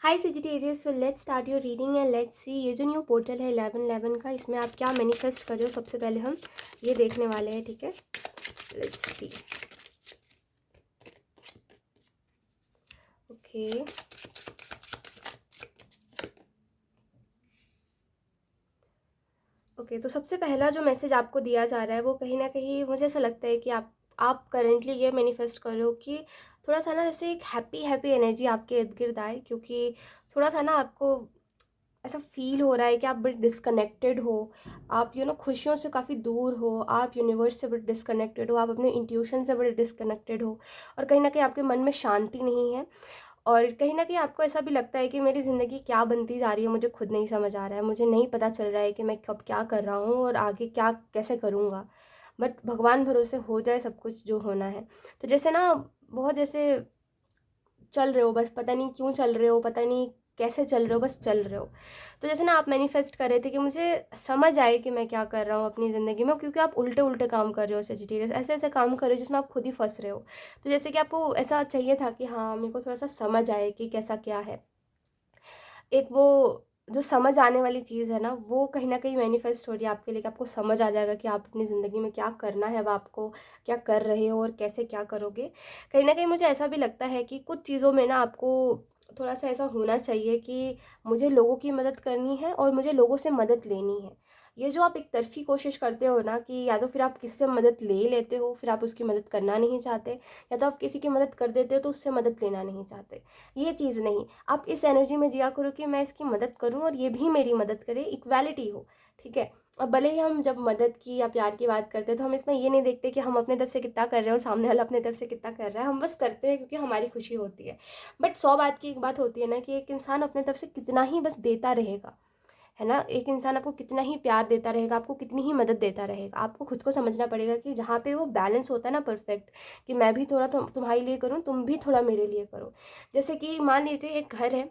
Hi Sagittarius, so let's start your reading and let's see ये जो new portal है 1111 का, इसमें आप क्या मैनिफेस्ट कर रहे हो। सबसे पहले हम ये देखने वाले हैं, ठीक है। Let's see. ओके, ओके, तो सबसे पहला जो मैसेज आपको दिया जा रहा है वो कहीं ना कहीं मुझे ऐसा लगता है कि आप करंटली ये मैनिफेस्ट कर रहे हो कि थोड़ा सा ना जैसे एक हैप्पी हैप्पी एनर्जी आपके इर्द गिर्द आए, क्योंकि थोड़ा सा ना आपको ऐसा फील हो रहा है कि आप बड़े डिस्कनेक्टेड हो। आप खुशियों से काफ़ी दूर हो, आप यूनिवर्स से बड़े डिस्कनेक्टेड हो, आप अपने इंट्यूशन से बड़े डिस्कनेक्टेड हो, और कहीं ना कहीं आपके मन में शांति नहीं है। और कहीं न कहीं आपको ऐसा भी लगता है कि मेरी ज़िंदगी क्या बनती जा रही है, मुझे खुद नहीं समझ आ रहा है, मुझे नहीं पता चल रहा है कि मैं कब क्या कर रहा हूँ और आगे क्या कैसे करूँगा। बट भगवान भरोसे हो जाए सब कुछ जो होना है। तो जैसे ना बहुत जैसे चल रहे हो, बस पता नहीं क्यों चल रहे हो, पता नहीं कैसे चल रहे हो, बस चल रहे हो। तो जैसे ना आप मैनिफेस्ट कर रहे थे कि मुझे समझ आए कि मैं क्या कर रहा हूँ अपनी ज़िंदगी में, क्योंकि आप उल्टे-उल्टे काम कर रहे हो सेजिटेरियस, ऐसे-ऐसे काम कर रहे हो जिसमें आप खुद ही फँस रहे हो। तो जैसे कि आपको ऐसा चाहिए था कि हाँ, मेरे को थोड़ा-सा समझ आए कि कैसा क्या है। एक वो जो समझ आने वाली चीज़ है ना, वो कहीं न कहीं मैनिफेस्ट हो रही है आपके लिए कि आपको समझ आ जाएगा कि आप अपनी ज़िंदगी में क्या करना है, अब आपको क्या कर रहे हो और कैसे क्या करोगे। कहीं न कहीं मुझे ऐसा भी लगता है कि कुछ चीज़ों में ना आपको थोड़ा-सा ऐसा होना चाहिए कि मुझे लोगों की मदद करनी है और मुझे लोगों से मदद लेनी है। ये जो आप एक तरफ़ी कोशिश करते हो ना, कि या तो फिर आप किसी से मदद ले लेते हो, फिर आप उसकी मदद करना नहीं चाहते, या तो आप किसी की मदद कर देते हो तो उससे मदद लेना नहीं चाहते। ये चीज़ नहीं, आप इस एनर्जी में जिया करो कि मैं इसकी मदद करूँ और ये भी मेरी मदद करे, इक्वालिटी हो, ठीक है। अब भले ही हम जब मदद की या प्यार की बात करते हैं तो हम इसमें ये नहीं देखते कि हम अपने तरफ से कितना कर रहे हैं और सामने वाला अपने तरफ से कितना कर रहा है, हम बस करते हैं क्योंकि हमारी खुशी होती है। बट 100 बात की एक बात होती है ना, कि एक इंसान अपने तरफ से कितना ही बस देता रहेगा, है ना। एक इंसान आपको कितना ही प्यार देता रहेगा, आपको कितनी ही मदद देता रहेगा, आपको खुद को समझना पड़ेगा कि जहाँ पे वो बैलेंस होता है ना परफेक्ट, कि मैं भी थोड़ा तुम्हारे लिए करूँ, तुम भी थोड़ा मेरे लिए करो। जैसे कि मान लीजिए एक घर है,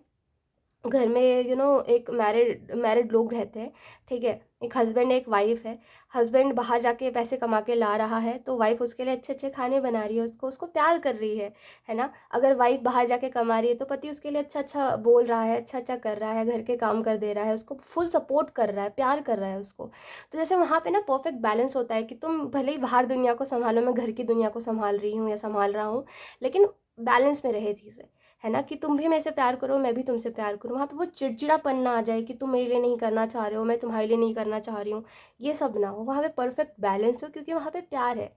घर में एक मैरिड मैरिड लोग रहते हैं, ठीक है। एक हस्बैंड एक वाइफ है। हस्बैंड बाहर जाके पैसे कमा के ला रहा है, तो वाइफ उसके लिए अच्छे अच्छे खाने बना रही है, उसको उसको प्यार कर रही है ना। अगर वाइफ बाहर जाके कमा रही है तो पति उसके लिए अच्छा अच्छा बोल रहा है, अच्छा अच्छा कर रहा है, घर के काम कर दे रहा है, उसको फुल सपोर्ट कर रहा है, प्यार कर रहा है उसको। तो जैसे वहाँ पे ना परफेक्ट बैलेंस होता है कि तुम भले ही बाहर दुनिया को संभालो, मैं घर की दुनिया को संभाल रही हूँ या संभाल रहा हूँ, लेकिन बैलेंस में रहे चीज़ें, है ना। कि तुम भी मेरे से प्यार करो, मैं भी तुमसे प्यार करूँ। वहाँ पे वो चिड़चिड़ापन ना आ जाए कि तुम मेरे लिए नहीं करना चाह रहे हो, मैं तुम्हारे लिए नहीं करना चाह रही हूँ, ये सब ना हो। वहाँ पे परफेक्ट बैलेंस हो, क्योंकि वहाँ पे प्यार है।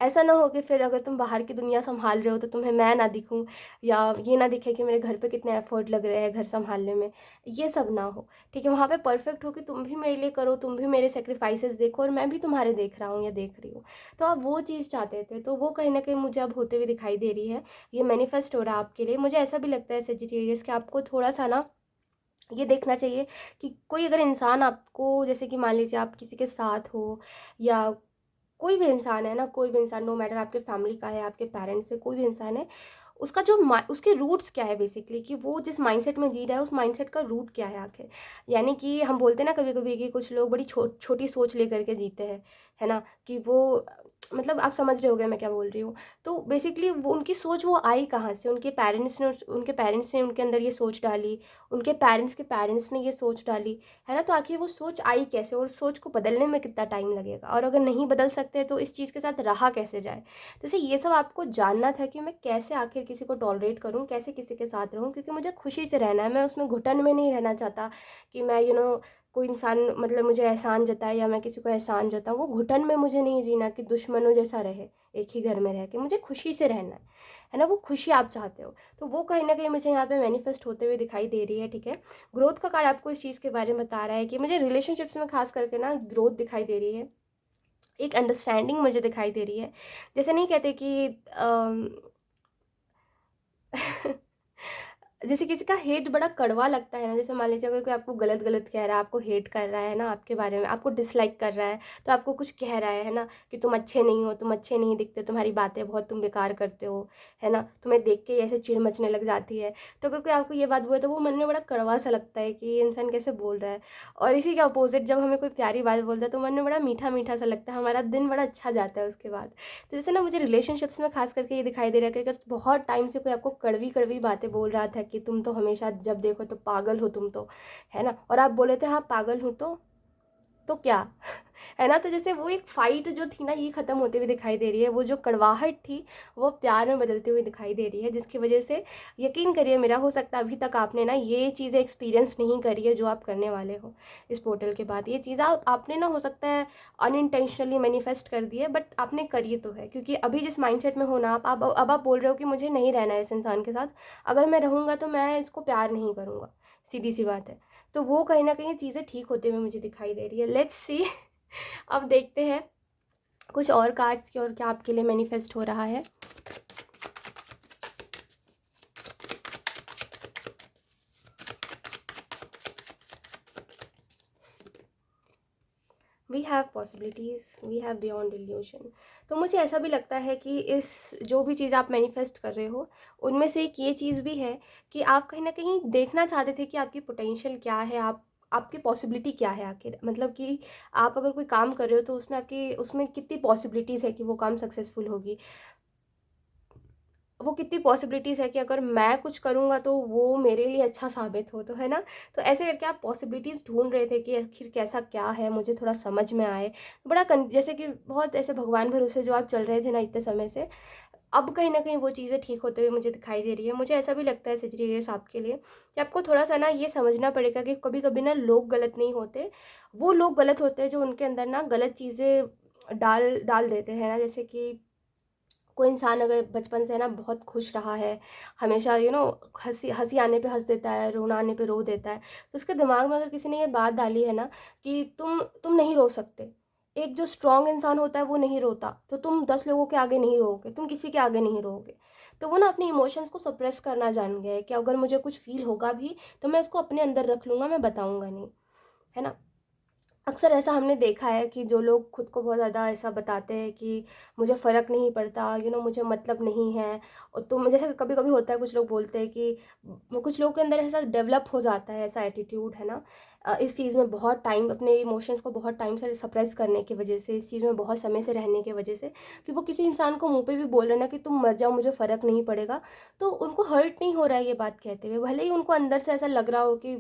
ऐसा ना हो कि फिर अगर तुम बाहर की दुनिया सँभाल रहे हो तो तुम्हें मैं ना दिखूँ, या ये ना दिखे कि मेरे घर पे कितने एफ़र्ट लग रहे हैं घर सँभालने में, ये सब ना हो, ठीक है। वहाँ पे परफ़ेक्ट हो कि तुम भी मेरे लिए करो, तुम भी मेरे सैक्रिफ़ाइसेस देखो और मैं भी तुम्हारे देख रहा हूँ या देख रही हूँ। तो आप वो चीज़ चाहते थे, तो वो कहीं न कहीं मुझे अब होते हुए दिखाई दे रही है। ये मैनिफेस्ट हो रहा है आपके लिए। मुझे ऐसा भी लगता है सजिटेरियस कि आपको थोड़ा-सा ना ये देखना चाहिए कि कोई अगर इंसान आपको, जैसे कि मान लीजिए आप किसी के साथ हो, या कोई भी इंसान है ना, कोई भी इंसान, नो मैटर आपके फैमिली का है, आपके पेरेंट्स है, कोई भी इंसान है, उसका जो उसके रूट्स क्या है बेसिकली, कि वो जिस माइंडसेट में जी रहा है उस माइंडसेट का रूट क्या है आखिर। यानी कि हम बोलते हैं ना कभी-कभी कि कुछ लोग बड़ी छोटी सोच लेकर के जीते हैं, है ना? कि वो मतलब आप समझ रहे होंगे मैं क्या बोल रही हूँ। तो बेसिकली वो उनकी सोच वो आई कहाँ से? उनके पेरेंट्स ने उनके अंदर ये सोच डाली, उनके पेरेंट्स ने ये सोच डाली, है ना? तो आखिर वो सोच आई कैसे और उस सोच को बदलने में कितना टाइम लगेगा? और अगर नहीं बदल सकते तो इस चीज़ के साथ रहा कैसे जाए? जैसे ये सब आपको जानना था कि मैं कैसे आखिर किसी को टॉलरेट करूँ, कैसे किसी के साथ रहूँ, क्योंकि मुझे खुशी से रहना है, मैं उसमें घुटन में नहीं रहना चाहता कि मैं कोई इंसान मतलब मुझे एहसान जताए या मैं किसी को एहसान जताऊँ, वो घुटन में मुझे नहीं जीना कि दुश्मनों जैसा रहे, एक ही घर में रह के, मुझे खुशी से रहना है ना? वो खुशी आप चाहते हो, तो वो कहीं न कहीं मुझे यहाँ पे मैनिफेस्ट होते हुए दिखाई दे रही है, ठीक है। ग्रोथ का कार्ड आपको इस चीज़ के बारे में बता रहा है कि मुझे रिलेशनशिप्स में ख़ास करके ना ग्रोथ दिखाई दे रही है, एक अंडरस्टैंडिंग मुझे दिखाई दे रही है। जैसे नहीं कहते कि जैसे किसी का हेट बड़ा कड़वा लगता है ना, जैसे मान लीजिए अगर कोई आपको गलत-गलत कह रहा है, आपको हेट कर रहा है ना आपके बारे में, आपको डिसलाइक कर रहा है, तो आपको कुछ कह रहा है ना, कि तुम अच्छे नहीं हो, तुम अच्छे नहीं दिखते, तुम्हारी बातें बहुत तुम बेकार करते हो, है ना? तुम्हें देख के ऐसे चिढ़ मचने लग जाती है। तो अगर कोई आपको ये बात बोले तो वो मन में बड़ा कड़वा-सा लगता है कि ये इंसान कैसे बोल रहा है। और इसी के अपोज़िट जब हमें कोई प्यारी बात बोलता है तो मन में बड़ा मीठा-मीठा सा लगता है, हमारा दिन बड़ा अच्छा जाता है उसके बाद। तो जैसे ना मुझे रिलेशनशिप्स में ख़ास करके ये दिखाई दे रहा है कि अगर बहुत टाइम से कोई आपको कड़वी-कड़वी बातें बोल रहा था कि तुम तो हमेशा जब देखो तो पागल हो तुम तो, है ना, और आप बोले थे हाँ पागल हूँ तो क्या है ना। तो जैसे वो एक फाइट जो थी ना, ये खत्म होते हुए दिखाई दे रही है, वो जो कड़वाहट थी वो प्यार में बदलती हुई दिखाई दे रही है, जिसकी वजह से यकीन करिए मेरा, हो सकता है अभी तक आपने ना ये चीज़ें एक्सपीरियंस नहीं करी है जो आप करने वाले हो इस पोर्टल के बाद। ये चीज़ आपने ना हो सकता है अनइंटेंशनली मैनिफेस्ट कर दी है, बट आपने करी तो है, क्योंकि अभी जिस माइंडसेट में हो ना आप अब आप बोल रहे हो कि मुझे नहीं रहना है इस इंसान के साथ, अगर मैं रहूँगा तो मैं इसको प्यार नहीं करूँगा, सीधी सी बात है। तो वो कहीं न कहीं चीज़ें ठीक होते हुए मुझे दिखाई दे रही है। लेट्स सी अब देखते हैं कुछ और कार्ड्स की और क्या आपके लिए मैनिफेस्ट हो रहा है। We have possibilities, we have beyond illusion. तो मुझे ऐसा भी लगता है कि इस जो भी चीज़ आप मैनिफेस्ट कर रहे हो, उनमें से एक ये चीज़ भी है कि आप कहीं न कहीं देखना चाहते थे कि आपकी पोटेंशियल क्या है, आपकी पॉसिबिलिटी क्या है आखिर। मतलब कि आप अगर कोई काम कर रहे हो तो उसमें कितनी पॉसिबिलिटीज़ है कि वो काम सक्सेसफुल होगी। वो कितनी पॉसिबिलिटीज़ है कि अगर मैं कुछ करूँगा तो वो मेरे लिए अच्छा साबित हो, तो है ना? तो ऐसे करके आप पॉसिबिलिटीज़ ढूँढ रहे थे कि आखिर कैसा क्या है, मुझे थोड़ा समझ में आए। बड़ा कन जैसे कि बहुत ऐसे भगवान भरोसे जो आप चल रहे थे ना इतने समय से, अब कहीं न कहीं वो चीज़ें ठीक होते हुए मुझे दिखाई दे रही है। मुझे ऐसा भी लगता है सेजिटेरियस आपके लिए कि आपको थोड़ा-सा ना ये समझना पड़ेगा कि कभी-कभी ना लोग गलत नहीं होते, वो लोग गलत होते हैं जो उनके अंदर ना गलत चीज़ें डाल डाल देते हैं ना। जैसे कि कोई इंसान अगर बचपन से ना बहुत खुश रहा है, हमेशा हँसी हँसी आने पे हँस देता है, रोना आने पे रो देता है, तो उसके दिमाग में अगर किसी ने ये बात डाली है ना कि तुम नहीं रो सकते। एक जो स्ट्रॉन्ग इंसान होता है वो नहीं रोता, तो तुम 10 लोगों के आगे नहीं रोओगे, तुम किसी के आगे नहीं रोओगे। तो वो ना अपने इमोशंस को सप्रेस करना जान गया है कि अगर मुझे कुछ फ़ील होगा भी, तो मैं उसको अपने अंदर रख लूँगा, मैं बताऊँगा नहीं, है ना? अक्सर ऐसा हमने देखा है कि जो लोग खुद को बहुत ज़्यादा ऐसा बताते हैं कि मुझे फ़र्क नहीं पड़ता, मुझे मतलब नहीं है। और तो जैसे कभी-कभी होता है, कुछ लोग बोलते हैं कि कुछ लोगों के अंदर ऐसा डेवलप हो जाता है, ऐसा एटीट्यूड, है ना? इस चीज़ में बहुत टाइम, अपने इमोशंस को बहुत टाइम से सप्रेस करने की वजह से, इस चीज़ में बहुत समय से रहने की वजह से, कि वो किसी इंसान को मुँह पे भी बोल रहे हैं ना कि तुम मर जाओ मुझे फ़र्क नहीं पड़ेगा, तो उनको हर्ट नहीं हो रहा है ये बात कहते हुए। भले ही उनको अंदर से ऐसा लग रहा हो कि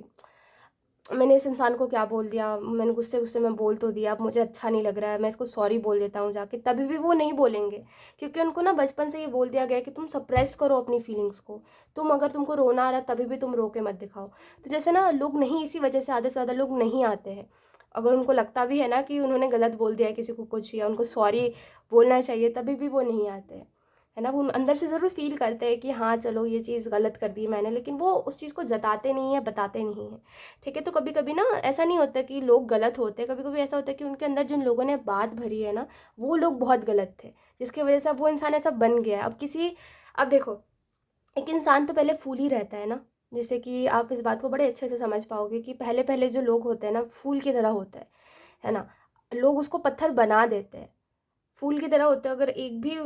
मैंने इस इंसान को क्या बोल दिया, मैंने गुस्से-गुस्से में बोल तो दिया, अब मुझे अच्छा नहीं लग रहा है, मैं इसको सॉरी बोल देता हूँ जाके, तभी भी वो नहीं बोलेंगे। क्योंकि उनको ना बचपन से ये बोल दिया गया है कि तुम सप्रेस करो अपनी फीलिंग्स को। अगर तुमको रोना आ रहा है तभी भी तुम रो के मत दिखाओ। तो जैसे ना लोग नहीं, इसी वजह से आधे से ज़्यादा लोग नहीं आते हैं। अगर उनको लगता भी है ना कि उन्होंने गलत बोल दिया है किसी को कुछ, या उनको सॉरी बोलना चाहिए, तभी भी वो नहीं आते हैं। है ना? वो अंदर से ज़रूर फ़ील करते हैं कि हाँ, चलो ये चीज़ गलत कर दी मैंने, लेकिन वो उस चीज़ को जताते नहीं हैं, बताते नहीं हैं। ठीक है? तो कभी-कभी ना ऐसा नहीं होता कि लोग गलत होते हैं, कभी-कभी ऐसा होता है कि उनके अंदर जिन लोगों ने बात भरी है ना, वो लोग बहुत गलत थे, जिसकी वज़ह से अब वो इंसान ऐसा बन गया है। अब देखो, एक इंसान तो पहले फूल ही रहता है ना, जैसे कि आप इस बात को बड़े अच्छे से समझ पाओगे कि पहले-पहले जो लोग होते हैं ना, फूल की तरह होता है ना? लोग उसको पत्थर बना देते हैं। फूल की तरह होते हैं, अगर एक भी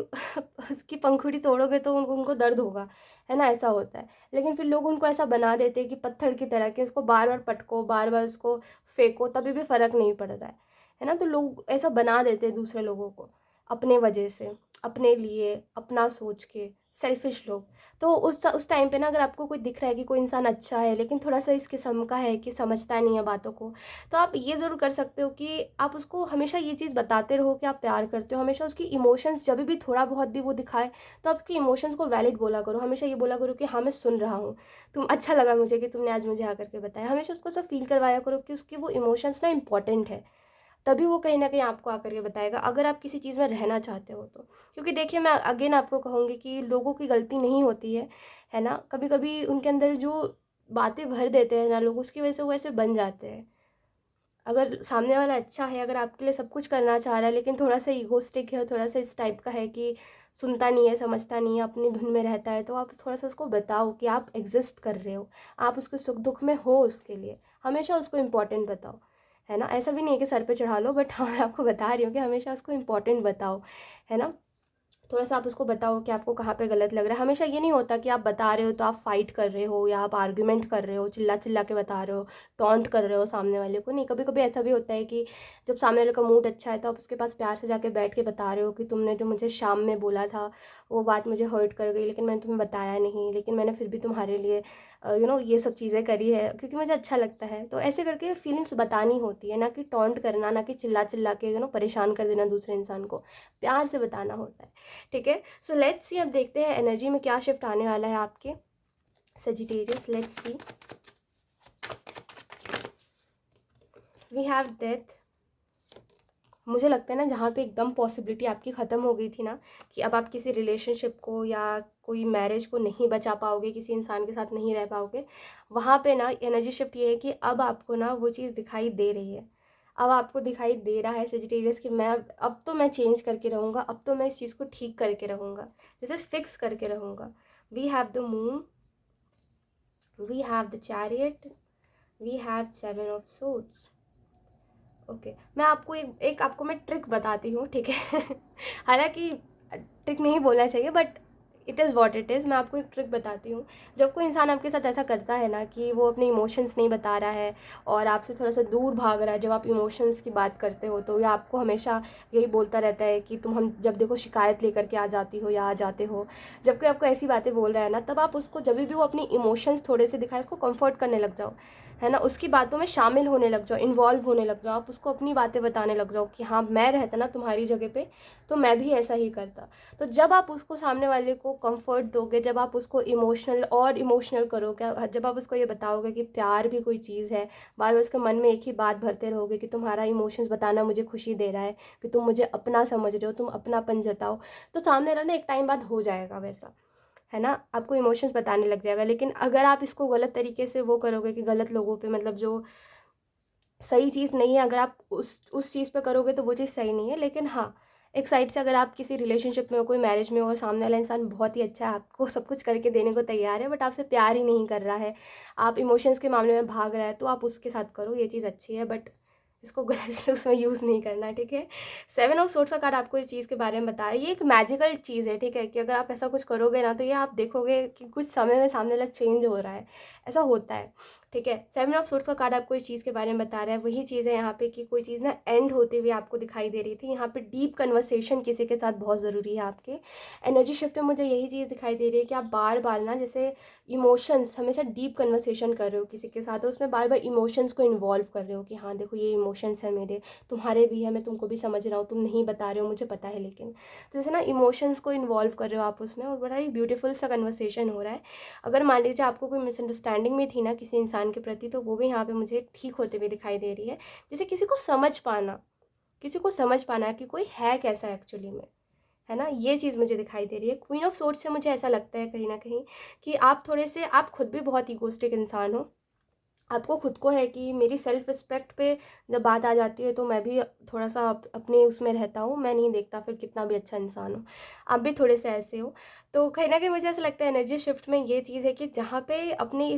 उसकी पंखुड़ी तोड़ोगे तो उनको उनको दर्द होगा, है ना? ऐसा होता है। लेकिन फिर लोग उनको ऐसा बना देते हैं कि पत्थर की तरह, कि उसको बार-बार पटको, बार-बार उसको फेंको, तभी भी फ़र्क नहीं पड़ रहा है ना? तो लोग ऐसा बना देते हैं दूसरे लोगों को, अपने वजह से, अपने लिए, अपना सोच के, सेल्फ़िश लोग। तो उस टाइम पे ना अगर आपको कोई दिख रहा है कि कोई इंसान अच्छा है, लेकिन थोड़ा-सा इस किस्म का है कि समझता नहीं है बातों को, तो आप ये ज़रूर कर सकते हो कि आप उसको हमेशा ये चीज़ बताते रहो कि आप प्यार करते हो। हमेशा उसकी इमोशंस जब भी थोड़ा बहुत भी वो दिखाए, तो आप उसकी इमोशंस को वैलिड बोला करो। हमेशा ये बोला करो कि हाँ, मैं सुन रहा हूँ। अच्छा लगा मुझे कि तुमने आज मुझे आकर के बताया। हमेशा उसको ऐसा फ़ील करवाया करो कि उसकी वो इमोशंस ना इम्पोर्टेंट है। तभी वो कहीं न कहीं आपको आकर के बताएगा, अगर आप किसी चीज़ में रहना चाहते हो तो। क्योंकि देखिए, मैं अगेन आपको कहूँगी कि लोगों की गलती नहीं होती है ना? कभी-कभी उनके अंदर जो बातें भर देते हैं ना लोग, उसकी वजह से वो ऐसे बन जाते हैं। अगर सामने वाला अच्छा है, अगर आपके लिए सब कुछ करना चाह रहा है, लेकिन थोड़ा-सा ईगोइस्टिक है, थोड़ा-सा इस टाइप का है कि सुनता नहीं है, समझता नहीं है, अपनी धुन में रहता है, तो आप थोड़ा-सा उसको बताओ कि आप एग्ज़िस्ट कर रहे हो, आप उसके सुख-दुःख में हो उसके लिए। हमेशा उसको इम्पोर्टेंट बताओ, है ना? ऐसा भी नहीं है कि सर पे चढ़ा लो, बट हाँ, मैं आपको बता रही हूँ कि हमेशा उसको इम्पोर्टेंट बताओ, है ना? थोड़ा-सा आप उसको बताओ कि आपको कहाँ पे गलत लग रहा है। हमेशा ये नहीं होता कि आप बता रहे हो तो आप फाइट कर रहे हो, या आप आर्गुमेंट कर रहे हो, चिल्ला-चिल्ला के बता रहे हो, टॉन्ट कर रहे हो सामने वाले को। नहीं, कभी-कभी ऐसा भी होता है कि जब सामने वाले का मूड अच्छा है तो आप उसके पास प्यार से जाके बैठ के बता रहे हो कि तुमने जो मुझे शाम में बोला था, वो बात मुझे हर्ट कर गई, लेकिन मैंने तुम्हें बताया नहीं, लेकिन मैंने फिर भी तुम्हारे लिए ये सब चीज़ें करी है क्योंकि मुझे अच्छा लगता है। तो ऐसे करके फीलिंग्स बतानी होती है, ना कि टॉन्ट करना, ना कि चिल्ला-चिल्ला के परेशान कर देना दूसरे इंसान को, प्यार से बताना होता है, ठीक है? सो लेट्स सी, अब देखते हैं एनर्जी में क्या शिफ्ट आने वाला है आपके Sagittarius. Let's see, we have death. मुझे लगता है ना, जहाँ पे एकदम पॉसिबिलिटी आपकी ख़त्म हो गई थी ना कि अब आप किसी रिलेशनशिप को या कोई मैरिज को नहीं बचा पाओगे, किसी इंसान के साथ नहीं रह पाओगे, वहाँ पे ना एनर्जी शिफ्ट ये है कि अब आपको ना वो चीज़ दिखाई दे रही है। अब आपको दिखाई दे रहा है सेजिटेरियस कि मैं अब तो मैं चेंज करके रहूँगा, अब तो मैं इस चीज़ को ठीक करके रहूँगा, जैसे फिक्स करके रहूँगा। We have the moon, we have the chariot, we have 7 of swords. Okay, मैं आपको एक आपको मैं ट्रिक बताती हूँ, ठीक है? हालाँकि ट्रिक नहीं बोलना चाहिए, but it is what it is. मैं आपको एक ट्रिक बताती हूँ। जब कोई इंसान आपके साथ ऐसा करता है ना कि वो अपने इमोशंस नहीं बता रहा है और आपसे थोड़ा-सा दूर भाग रहा है, जब आप इमोशंस की बात करते हो तो, या आपको हमेशा यही बोलता रहता है कि तुम हम जब देखो शिकायत लेकर के आ जाती हो या आ जाते हो। जब कोई आपको ऐसी बातें बोल रहा है ना, तब आप उसको जभी भी वो अपनी इमोशंस थोड़े से दिखाए, उसको कम्फर्ट करने लग जाओ, है ना? उसकी बातों में शामिल होने लग जाओ, इन्वॉल्व होने लग जाओ, आप उसको अपनी बातें बताने लग जाओ कि हाँ, मैं रहता ना तुम्हारी जगह पे तो मैं भी ऐसा ही करता। तो जब आप उसको, सामने वाले को कंफर्ट दोगे, जब आप उसको इमोशनल और इमोशनल करोगे, जब आप उसको ये बताओगे कि प्यार भी कोई चीज़ है, बार बार उसके मन में एक ही बात भरते रहोगे कि तुम्हारा इमोशंस बताना मुझे खुशी दे रहा है, कि तुम मुझे अपना समझ रहे हो, तुम अपनापन जताओ, तो सामने वाला ना एक टाइम बाद हो जाएगा वैसा, है ना? आपको इमोशंस बताने लग जाएगा। लेकिन अगर आप इसको गलत तरीके से वो करोगे कि गलत लोगों पे, मतलब जो सही चीज़ नहीं है, अगर आप उस चीज़ पे करोगे तो वो चीज़ सही नहीं है। लेकिन हाँ, एक साइड से अगर आप किसी रिलेशनशिप में हो, कोई मैरिज में हो, और सामने वाला इंसान बहुत ही अच्छा है, आपको सब कुछ करके देने को तैयार है, बट आपसे प्यार ही नहीं कर रहा है, आप इमोशंस के मामले में भाग रहा है, तो आप उसके साथ करो, ये चीज़ अच्छी है, बट इसको गलत उसमें यूज़ नहीं करना, ठीक है? 7 ऑफ सोर्ड्स का कार्ड आपको इस चीज़ के बारे में बता रहा है। ये एक मैजिकल चीज़ है, ठीक है? कि अगर आप ऐसा कुछ करोगे ना, तो ये आप देखोगे कि कुछ समय में सामने वाला चेंज हो रहा है, ऐसा होता है। ठीक है, 7 ऑफ सोर्ड्स का कार्ड आपको इस चीज़ के बारे में बता रहा है। वही चीज़ है यहाँ पे कि कोई चीज़ ना एंड होते हुए आपको दिखाई दे रही थी। यहाँ पे डीप कन्वर्सेशन किसी के साथ बहुत ज़रूरी है आपके। एनर्जी शिफ्ट में मुझे यही चीज़ दिखाई दे रही है कि आप बार-बार ना, जैसे इमोशंस, हमेशा डीप कन्वर्सेशन कर रहे हो किसी के साथ, और उसमें बार-बार इमोशंस को इन्वॉल्व कर रहे हो कि हाँ, देखो ये इमोशंस हैं मेरे, तुम्हारे भी है, मैं तुमको भी समझ रहा हूँ, तुम नहीं बता रहे हो, मुझे पता है लेकिन। तो जैसे ना इमोशंस को इन्वॉल्व कर रहे हो आप उसमें, और बड़ा ही ब्यूटीफुल सा कन्वर्सेशन हो रहा है। अगर मान लीजिए आपको कोई मिसअंडरस्टैंडिंग भी थी ना किसी इंसान के प्रति, तो वो भी यहाँ पे मुझे ठीक होते हुए दिखाई दे रही है। जैसे किसी को समझ पाना कि कोई है कैसा एक्चुअली में, है ना? ये चीज़ मुझे दिखाई दे रही है। क्वीन ऑफ सोर्ड्स से मुझे ऐसा लगता है कहीं न कहीं कि आप थोड़े से, आप खुद भी बहुत इगोइस्टिक इंसान हो। आपको खुद को है कि मेरी सेल्फ रिस्पेक्ट पे जब बात आ जाती है, तो मैं भी थोड़ा-सा अपने उसमें रहता हूँ, मैं नहीं देखता फिर कितना भी अच्छा इंसान हो। आप भी थोड़े से ऐसे हो। तो कहीं न कहीं मुझे ऐसा लगता है एनर्जी शिफ्ट में ये चीज़ है कि जहाँ पे अपने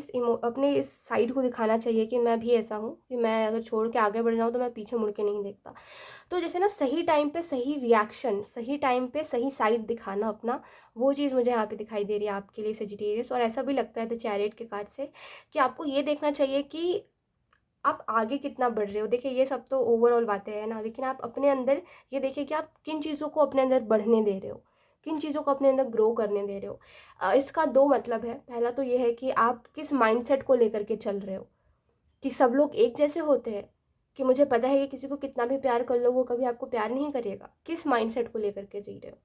इस साइड को दिखाना चाहिए कि मैं भी ऐसा हूँ, कि मैं अगर छोड़ के आगे बढ़ जाऊँ तो मैं पीछे मुड़ के नहीं देखता। तो जैसे ना सही टाइम पे सही रिएक्शन, सही टाइम पे सही साइड दिखाना अपना, वो चीज़ मुझे यहाँ पे दिखाई दे रही है आपके लिए सेजिटेरियस। और ऐसा भी लगता है द चैरियट के कार्ड से कि आपको ये देखना चाहिए कि आप आगे कितना बढ़ रहे हो। देखिए, ये सब तो ओवरऑल बातें हैं ना, लेकिन आप अपने अंदर ये देखिए कि आप किन चीज़ों को अपने अंदर बढ़ने दे रहे हो, किन चीज़ों को अपने अंदर ग्रो करने दे रहे हो। इसका 2 मतलब है। पहला तो ये है कि आप किस माइंडसेट को लेकर के चल रहे हो, कि सब लोग एक जैसे होते हैं, कि मुझे पता है कि किसी को कितना भी प्यार कर लो, वो कभी आपको प्यार नहीं करेगा। किस माइंडसेट को लेकर के जी रहे हो,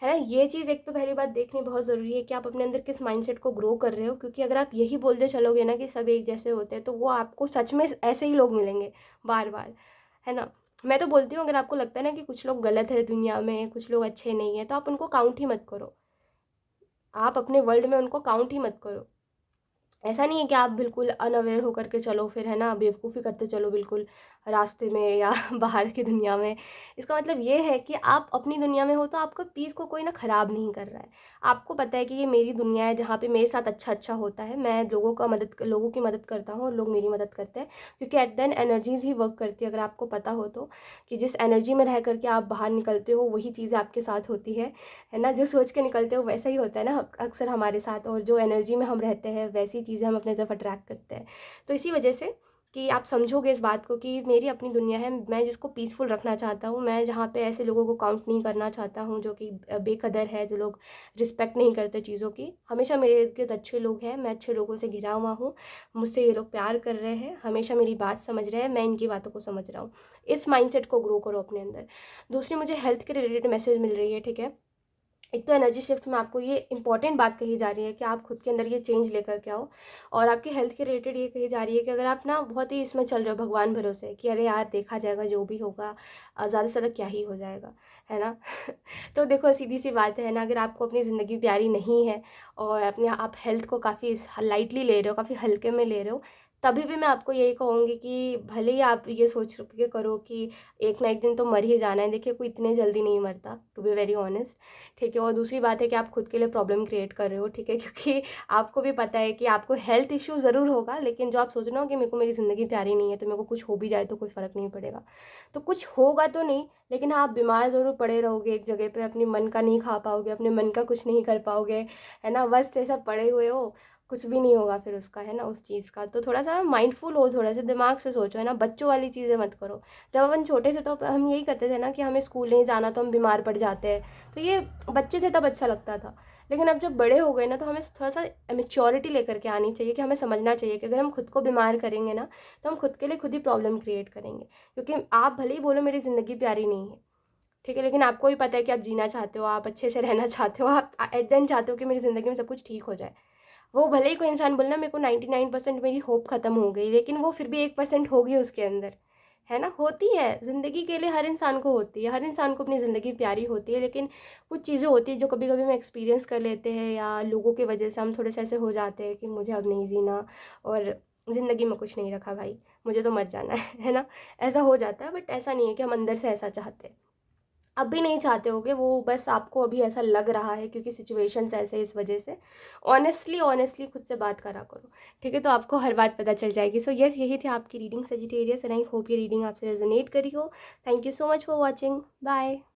है ना? ये चीज़ एक तो पहली बात देखनी बहुत ज़रूरी है कि आप अपने अंदर किस माइंडसेट को ग्रो कर रहे हो, क्योंकि अगर आप यही बोलते चलोगे ना कि सब एक जैसे होते हैं, तो वो आपको सच में ऐसे ही लोग मिलेंगे बार-बार, है ना? मैं तो बोलती हूँ, अगर आपको लगता है ना कि कुछ लोग गलत है दुनिया में, कुछ लोग अच्छे नहीं हैं, तो आप उनको काउंट ही मत करो। आप अपने वर्ल्ड में उनको काउंट ही मत करो। ऐसा नहीं है कि आप बिल्कुल अनअवेयर होकर के चलो, फिर है ना बेवकूफ़ी करते चलो बिल्कुल रास्ते में या बाहर की दुनिया में। इसका मतलब ये है कि आप अपनी दुनिया में हो, तो आपका पीस को कोई ना ख़राब नहीं कर रहा है। आपको पता है कि ये मेरी दुनिया है जहाँ पे मेरे साथ अच्छा-अच्छा होता है। मैं लोगों की मदद करता हूँ और लोग मेरी मदद करते हैं, क्योंकि at the end energies he work करती है। अगर आपको पता हो तो, कि जिस एनर्जी में रह कर के आप बाहर निकलते हो, वही चीज़ें आपके साथ होती है ना? जो सोच के निकलते हो वैसा ही होता है ना अक्सर हमारे साथ, और जो एनर्जी में हम रहते हैं वैसी चीज़ें हम अपने तरफ अट्रैक्ट करते हैं। तो इसी वजह से कि आप समझोगे इस बात को कि मेरी अपनी दुनिया है, मैं जिसको पीसफुल रखना चाहता हूँ, मैं जहाँ पे ऐसे लोगों को काउंट नहीं करना चाहता हूँ जो कि बेकदर है, जो लोग रिस्पेक्ट नहीं करते चीज़ों की। हमेशा मेरे इर्द-गिर्द अच्छे लोग हैं, मैं अच्छे लोगों से घिरा हुआ हूँ, मुझसे ये लोग प्यार कर रहे हैं, हमेशा मेरी बात समझ रहे हैं, मैं इनकी बातों को समझ रहा हूँ। इस माइंडसेट को ग्रो करो अपने अंदर। दूसरी मुझे हेल्थ के रिलेटेड मैसेज मिल रही है, ठीक है? एक तो एनर्जी शिफ्ट में आपको ये इंपॉर्टेंट बात कही जा रही है कि आप खुद के अंदर ये चेंज लेकर के आओ, और आपकी हेल्थ के रिलेटेड ये कही जा रही है कि अगर आप ना बहुत ही इसमें चल रहे हो भगवान भरोसे कि अरे यार देखा जाएगा जो भी होगा, ज़्यादा से ज़्यादा क्या ही हो जाएगा, है ना? तो देखो सीधी सी बात है ना, अगर आपको अपनी ज़िंदगी प्यारी नहीं है और अपने आप हेल्थ को काफ़ी लाइटली ले रहे हो, काफ़ी हल्के में ले रहे हो, तभी भी मैं आपको यही कहूँगी कि भले ही आप ये सोच के करो कि एक ना एक दिन तो मर ही जाना है। देखिए कोई इतने जल्दी नहीं मरता, टू बी वेरी ऑनेस्ट, ठीक है? और दूसरी बात है कि आप खुद के लिए प्रॉब्लम क्रिएट कर रहे हो, ठीक है? क्योंकि आपको भी पता है कि आपको हेल्थ इश्यू ज़रूर होगा, लेकिन जो आप सोच रहे हो कि मेरे को मेरी ज़िंदगी प्यारी नहीं है, तो मेरे को कुछ हो भी जाए तो कोई फ़र्क नहीं पड़ेगा। तो कुछ होगा तो नहीं, लेकिन हाँ, आप बीमार ज़रूर पड़े रहोगे एक जगह पे, अपने मन का नहीं खा पाओगे, अपने मन का कुछ नहीं कर पाओगे, है ना? बस ऐसा पड़े हुए हो, कुछ भी नहीं होगा फिर उसका, है ना? उस चीज़ का। तो थोड़ा-सा माइंडफुल हो, थोड़ा-सा दिमाग से सोचो, है ना? बच्चों वाली चीज़ें मत करो। जब अपन छोटे थे तो हम यही करते थे ना कि हमें स्कूल नहीं जाना तो हम बीमार पड़ जाते हैं। तो ये बच्चे थे तब अच्छा लगता था, लेकिन अब जब बड़े हो गए ना तो हमें थोड़ा-सा मैच्योरिटी लेकर के आनी चाहिए कि हमें समझना चाहिए कि अगर हम खुद को बीमार करेंगे ना, तो हम खुद के लिए खुद ही प्रॉब्लम क्रिएट करेंगे। क्योंकि आप भले ही बोलो मेरी ज़िंदगी प्यारी नहीं है, ठीक है? लेकिन आपको भी पता है कि आप जीना चाहते हो, आप अच्छे से रहना चाहते हो, आप एट द एंड चाहते हो कि मेरी ज़िंदगी में सब कुछ ठीक हो जाए। वो भले ही कोई इंसान बोले ना मेरे को 99% मेरी होप ख़त्म हो गई, लेकिन वो फिर भी 1% होगी उसके अंदर, है ना? होती है, ज़िंदगी के लिए हर इंसान को होती है, हर इंसान को अपनी ज़िंदगी प्यारी होती है, लेकिन कुछ चीज़ें होती हैं जो कभी-कभी हम एक्सपीरियंस कर लेते हैं या लोगों की वजह से हम थोड़े-से ऐसे हो जाते हैं कि मुझे अब नहीं जीना और ज़िंदगी में कुछ नहीं रखा भाई, मुझे तो मर जाना है ना? ऐसा हो जाता है, बट ऐसा नहीं है कि हम अंदर से ऐसा चाहते हैं। अभी नहीं चाहते होगे, वो बस आपको अभी ऐसा लग रहा है क्योंकि सिचुएशंस ऐसे हैं इस वजह से। ऑनेस्टली ऑनेस्टली खुद से बात करा करो, ठीक है? तो आपको हर बात पता चल जाएगी। सो येस, यही थी आपकी reading Sagittarius, and I hope ये रीडिंग आपसे रेजोनेट करी हो। Thank you so much for watching. Bye.